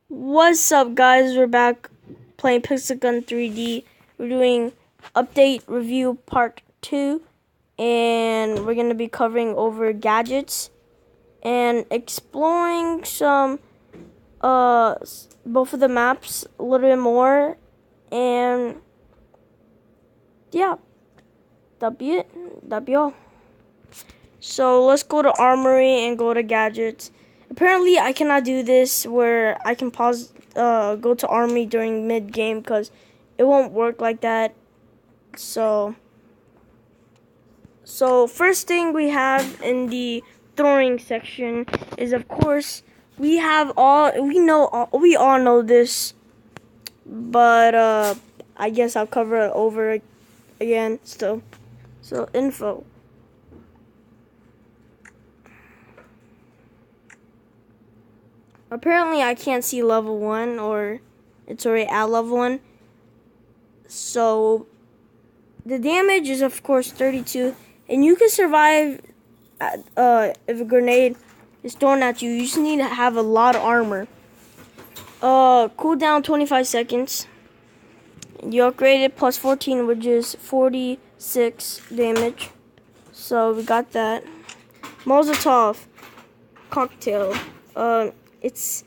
What's up, guys? We're back playing Pixel Gun 3D. We're doing update review part 2, and we're going to be covering over gadgets and exploring some both of the maps a little bit more. And yeah, that'll be it. That'll be all. So let's go to Armory and go to gadgets. Apparently I cannot do this where I can pause go to Armory during mid game because it won't work like that. So first thing we have in the throwing section is, of course, we all know this, but I guess I'll cover it over again still. So info. Apparently I can't see level 1, or it's already at level 1. So the damage is, of course, 32, and you can survive if a grenade is thrown at you. You just need to have a lot of armor. Cooldown 25 seconds. You upgrade it plus 14, which is 46 damage. So we got that. Molotov cocktail. It's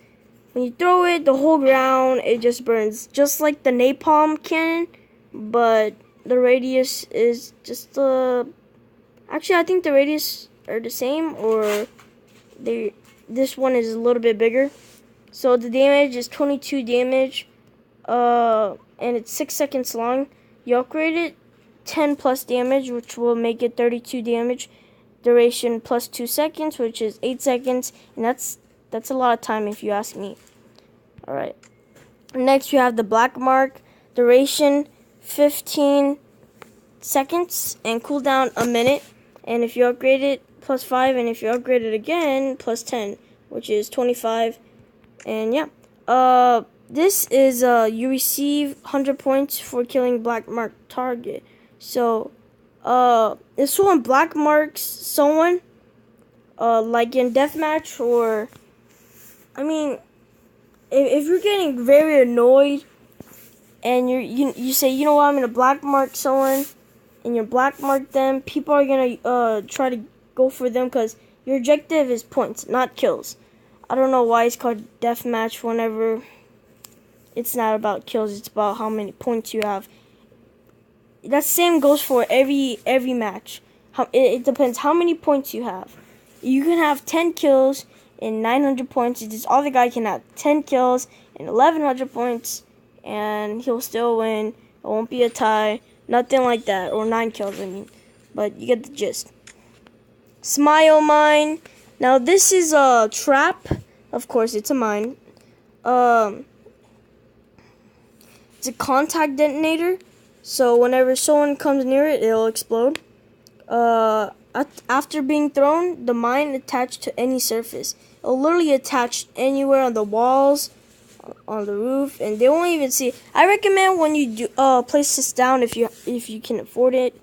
when you throw it, the whole ground, it just burns, just like the napalm cannon, but the radius is just actually I think the radius are the same, or this one is a little bit bigger. So the damage is 22 damage, and it's 6 seconds long. You upgrade it, 10 plus damage, which will make it 32 damage. Duration plus 2 seconds, which is 8 seconds, and that's a lot of time if you ask me. Alright. Next you have the black mark. Duration 15 seconds and cooldown a minute. And if you upgrade it, plus 5, and if you upgrade it again, plus 10, which is 25. And yeah. This is you receive 100 points for killing black mark target. So if someone black marks someone, like in deathmatch, or I mean, if you're getting very annoyed and you say, you know what, I'm gonna black mark someone, and you black mark them, people are gonna try to go for them because your objective is points, not kills. I don't know why it's called deathmatch whenever it's not about kills, it's about how many points you have. That same goes for every match. It depends how many points you have. You can have 10 kills and 900 points. It's just all the guy can have 10 kills and 1100 points, and he'll still win. It won't be a tie, nothing like that, or 9 kills, I mean. But you get the gist. Smile mine. Now this is a trap. Of course, it's a mine. It's a contact detonator. So whenever someone comes near it, it'll explode. After being thrown, the mine attached to any surface. It'll literally attach anywhere on the walls, on the roof, and they won't even see. I recommend when you do place this down, if you can afford it,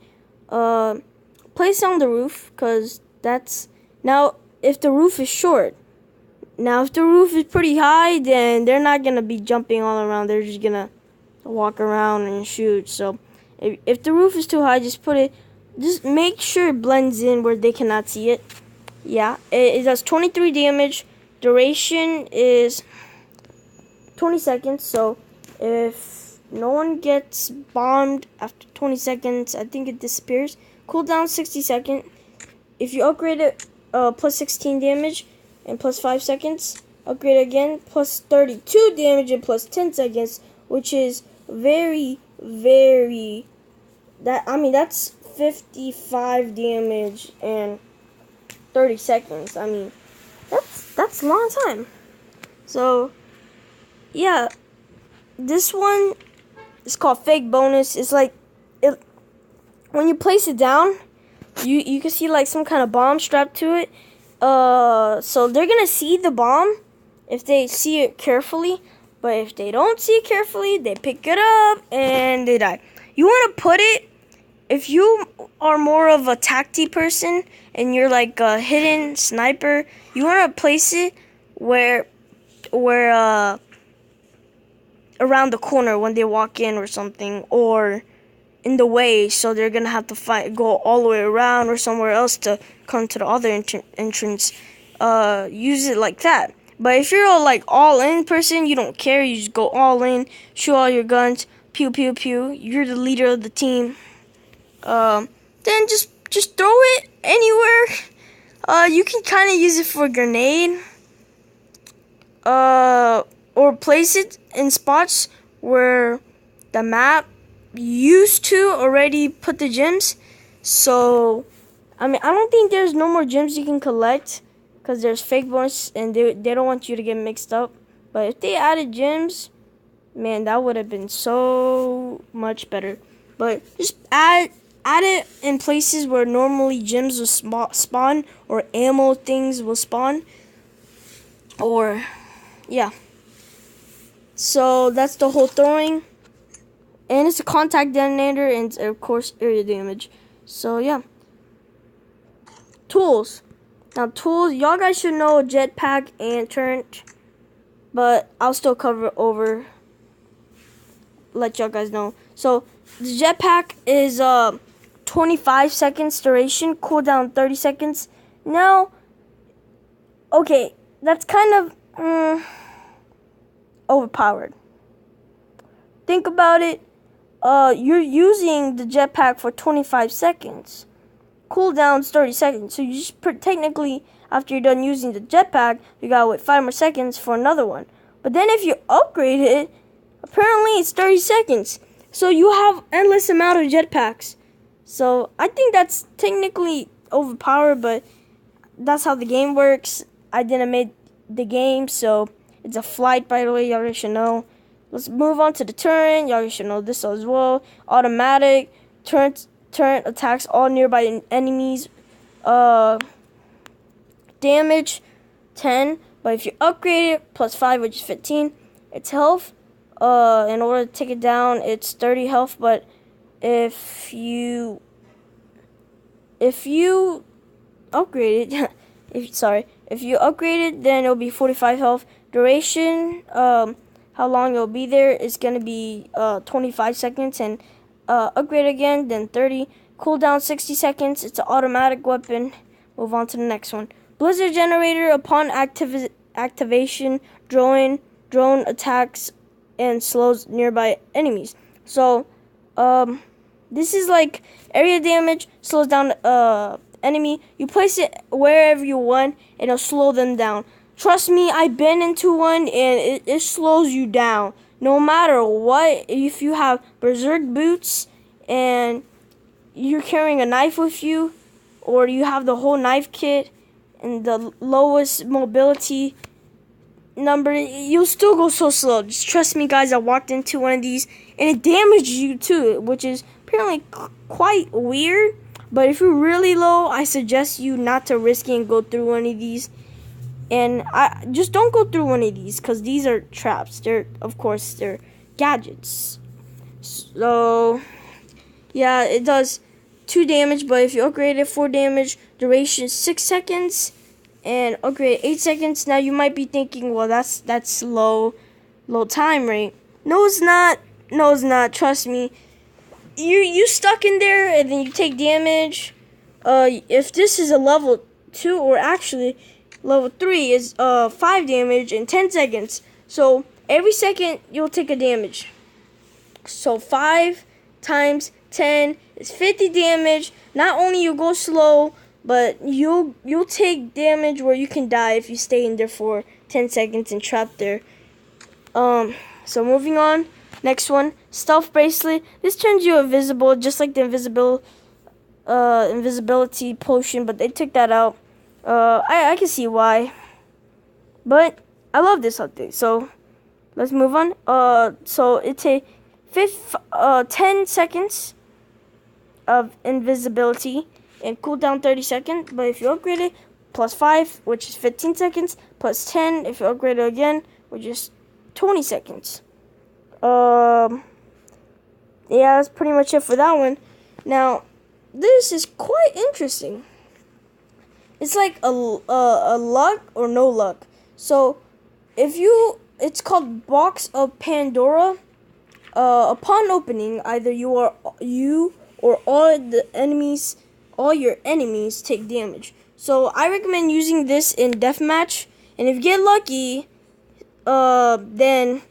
place it on the roof, because that's now if the roof is short. Now if the roof is pretty high, then they're not gonna be jumping all around. They're just gonna walk around and shoot. So if the roof is too high, just make sure it blends in where they cannot see it. Yeah, it does 23 damage. Duration is 20 seconds. So if no one gets bombed after 20 seconds, I think it disappears. Cooldown 60 seconds. If you upgrade it, plus 16 damage and plus 5 seconds. Upgrade again, plus 32 damage and plus 10 seconds, which is very, very, that's 55 damage and 30 seconds. I mean, that's a long time. So yeah, this one is called fake bonus. It's like when you place it down, you can see like some kind of bomb strapped to it. So they're gonna see the bomb if they see it carefully. But if they don't see it carefully, they pick it up and they die. You want to put it, if you are more of a tacti person and you're like a hidden sniper, you want to place it where around the corner when they walk in or something, or in the way, so they're gonna have to go all the way around or somewhere else to come to the other entrance. Use it like that. But if you're like all in person, you don't care. You just go all in, shoot all your guns, pew pew pew. You're the leader of the team. Then just throw it anywhere. You can kind of use it for a grenade. Or place it in spots where the map used to already put the gems. So, I mean, I don't think there's no more gems you can collect, because there's fake bonus and they don't want you to get mixed up. But if they added gems, man, that would have been so much better. But just add it in places where normally gems will spawn, or ammo things will spawn, or yeah. So that's the whole throwing, and it's a contact detonator, and of course area damage. So yeah. Tools. Now tools, y'all guys should know jetpack and turret, but I'll still cover over, let y'all guys know. So the jetpack is 25 seconds duration, cooldown 30 seconds. Now, okay, that's kind of overpowered. Think about it. You're using the jetpack for 25 seconds. Cooldown's 30 seconds. So you just technically, after you're done using the jetpack, you gotta wait 5 more seconds for another one. But then if you upgrade it, apparently it's 30 seconds. So you have endless amount of jetpacks. So I think that's technically overpowered, but that's how the game works. I didn't make the game, so it's a flight, by the way, y'all should know. Let's move on to the turret. Y'all should know this as well. Automatic. Turret attacks all nearby enemies. Damage 10. But if you upgrade it, plus 5, which is 15. Its health. In order to take it down, it's 30 health. But if you upgrade it, if you upgrade it, then it'll be 45 health. Duration, how long it'll be there is gonna be 25 seconds, and upgrade again, then 30. Cooldown 60 seconds. It's an automatic weapon. Move on to the next one. Blizzard generator. Upon activation, drone attacks and slows nearby enemies. So, this is like area damage, slows down enemy. You place it wherever you want, and it'll slow them down. Trust me, I've been into one, and it slows you down. No matter what, if you have berserk boots, and you're carrying a knife with you, or you have the whole knife kit, and the lowest mobility number, you'll still go so slow. Just trust me, guys, I walked into one of these, and it damaged you too, which is apparently quite weird. But if you're really low, I suggest you not to risk it and go through one of these. And I just don't go through one of these, because these are traps. They're gadgets. So yeah, it does 2 damage, but if you upgrade it 4 damage, duration 6 seconds, and upgrade 8 seconds. Now you might be thinking, well, that's low time rate. No, it's not. Trust me. You stuck in there, and then you take damage. If this is a level 2, or actually level 3 is 5 damage in 10 seconds. So every second you'll take a damage. So 5 times 10 is 50 damage. Not only you go slow, but you'll take damage where you can die if you stay in there for 10 seconds and trapped there. So moving on. Next one, stealth bracelet. This turns you invisible, just like the invisibility potion, but they took that out. I can see why, but I love this update. So let's move on. So it's a 10 seconds of invisibility and cooldown 30 seconds. But if you upgrade it, plus 5, which is 15 seconds, plus 10 if you upgrade it again, which is 20 seconds. Yeah, that's pretty much it for that one. Now, this is quite interesting. It's like a luck or no luck. So, if you it's called Box of Pandora. Upon opening, either you or all your enemies take damage. So I recommend using this in deathmatch, and if you get lucky, then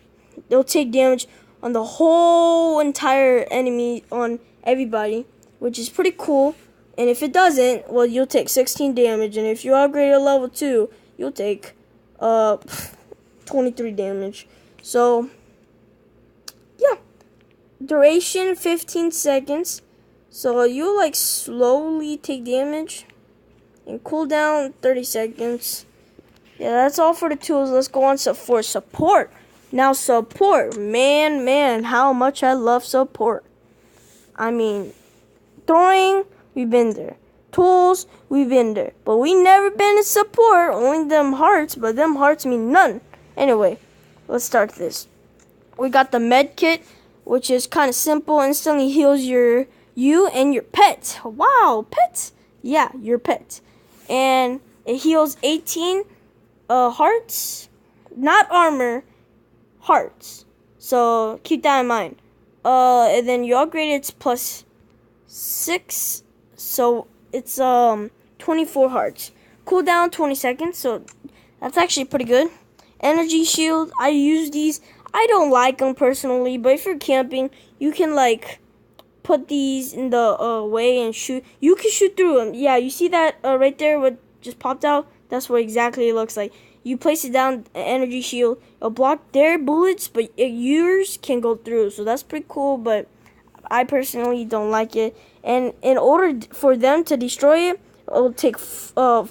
they'll take damage on the whole entire enemy, on everybody, which is pretty cool. And if it doesn't, well, you'll take 16 damage, and if you upgrade to level 2, you'll take 23 damage. So yeah, duration 15 seconds. So you like slowly take damage, and cooldown 30 seconds. Yeah, that's all for the tools. Let's go on for support. Now support, man, how much I love support. I mean, throwing, we've been there. Tools, we've been there. But we never been in support, only them hearts, but them hearts mean none. Anyway, let's start this. We got the med kit, which is kind of simple. Instantly heals you and your pet. Wow, pet? Yeah, your pet. And it heals 18 hearts, not armor, hearts. So keep that in mind. And then you upgrade it, it's plus 6, so it's 24 hearts. Cooldown 20 seconds, so that's actually pretty good. Energy shield, I use these. I don't like them personally, but if you're camping, you can like put these in the way and shoot. You can shoot through them. Yeah, you see that right there, what just popped out? That's what exactly it looks like. You place it down, an energy shield. It'll block their bullets, but yours can go through. So that's pretty cool, but I personally don't like it. And in order for them to destroy it, it'll take the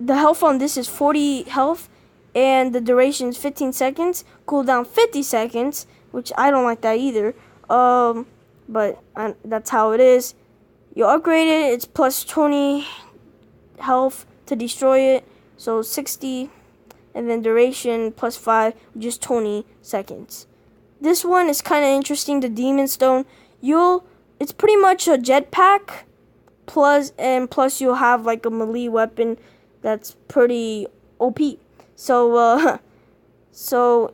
health on this is 40 health, and the duration is 15 seconds. Cooldown 50 seconds, which I don't like that either. But that's how it is. You upgrade it, it's plus 20 health to destroy it, so 60, and then duration plus 5, just 20 seconds. This one is kind of interesting, the Demon Stone. It's pretty much a jetpack, plus you'll have like a melee weapon that's pretty OP. So so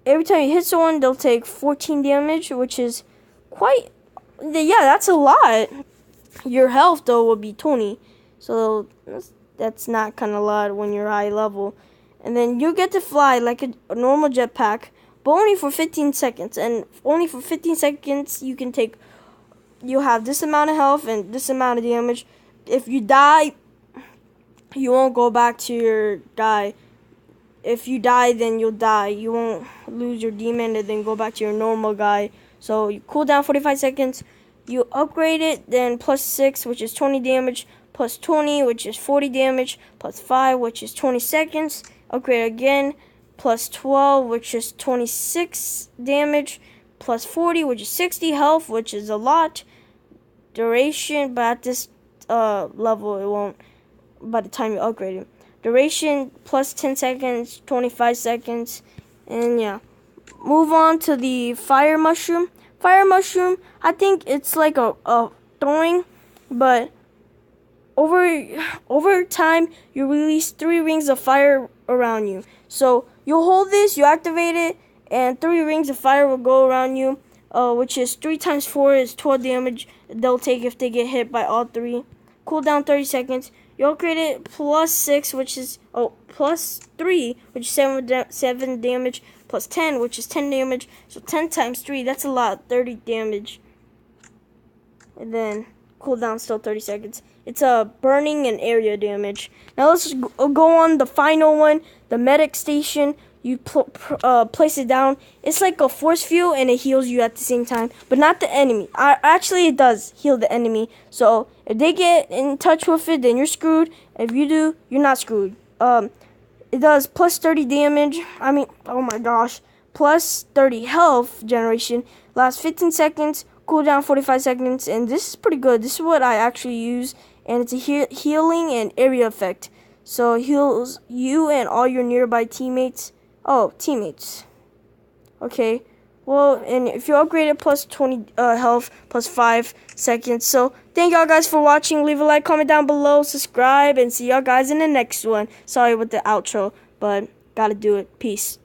every time you hit someone, they'll take 14 damage, which is quite, yeah, that's a lot. Your health though will be 20, so that's not kind of a lot when you're high level. And then you get to fly like a normal jetpack, but only for 15 seconds. And only for 15 seconds you have this amount of health and this amount of damage. If you die, you won't go back to your guy. If you die, then you'll die. You won't lose your demon and then go back to your normal guy. So you cool down 45 seconds. You upgrade it, then plus 6, which is 20 damage, plus 20, which is 40 damage, plus 5, which is 20 seconds. Upgrade again, plus 12, which is 26 damage, plus 40, which is 60 health, which is a lot. Duration, but at this level, it won't, by the time you upgrade it. Duration, plus 10 seconds, 25 seconds, and yeah. Move on to the Fire Mushroom. Fire Mushroom, I think it's like a throwing, but over time, you release 3 rings of fire around you. So you'll hold this, you activate it, and 3 rings of fire will go around you, which is 3 times 4 is 12 damage they'll take if they get hit by all 3. Cooldown 30 seconds. You upgrade it plus 6, which is plus 3, which is 7 damage, plus 10, which is 10 damage. So 10 times 3, that's a lot, 30 damage. And then cooldown still 30 seconds. It's a burning and area damage. Now let's go on the final one, the medic station. You place it down. It's like a force field, and it heals you at the same time, but not the enemy. Actually, it does heal the enemy. So if they get in touch with it, then you're screwed. If you do, you're not screwed. It does plus 30 damage. I mean, oh my gosh, plus 30 health generation. Lasts 15 seconds. Cooldown 45 seconds, and this is pretty good. This is what I actually use, and it's a healing and area effect. So it heals you and all your nearby teammates. Oh, teammates. Okay. Well, and if you upgrade it, plus 20 health, plus 5 seconds. So thank y'all guys for watching. Leave a like, comment down below, subscribe, and see y'all guys in the next one. Sorry with the outro, but Gotta do it. Peace.